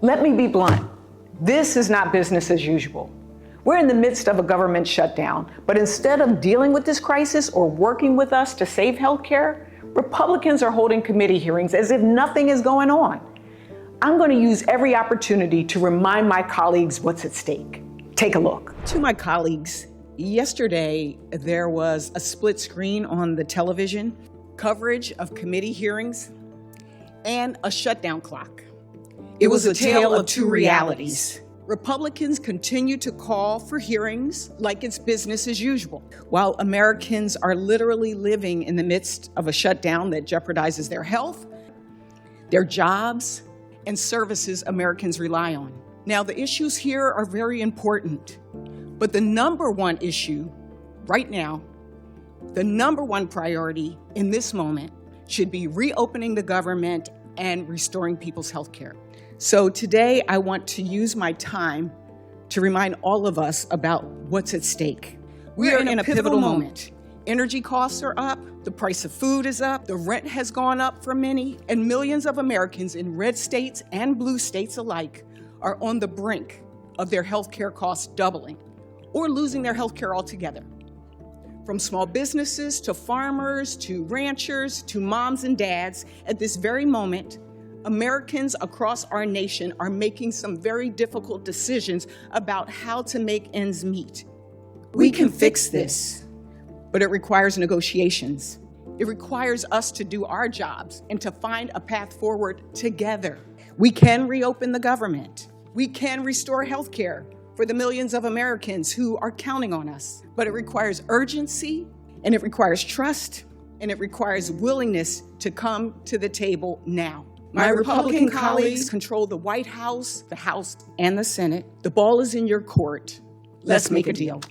Let me be blunt. This is not business as usual. We're in the midst of a government shutdown, but instead of dealing with this crisis or working with us to save healthcare, Republicans are holding committee hearings as if nothing is going on. I'm going to use every opportunity to remind my colleagues what's at stake. Take a look. To my colleagues, yesterday there was a split screen on the television, coverage of committee hearings, and a shutdown clock. It was a tale of two realities. Republicans continue to call for hearings like it's business as usual, while Americans are literally living in the midst of a shutdown that jeopardizes their health, their jobs, and services Americans rely on. Now, the issues here are very important, but the number one issue right now, the number one priority in this moment should be reopening the government and restoring people's health care. So today, I want to use my time to remind all of us about what's at stake. We are in a pivotal moment. Energy costs are up, the price of food is up, the rent has gone up for many, and millions of Americans in red states and blue states alike are on the brink of their health care costs doubling or losing their health care altogether. From small businesses to farmers to ranchers to moms and dads, at this very moment, Americans across our nation are making some very difficult decisions about how to make ends meet. We can fix this, but it requires negotiations. It requires us to do our jobs and to find a path forward together. We can reopen the government. We can restore health care for the millions of Americans who are counting on us. But it requires urgency, and it requires trust, and it requires willingness to come to the table now. My Republican colleagues control the White House, the House, and the Senate. The ball is in your court. Let's make a deal.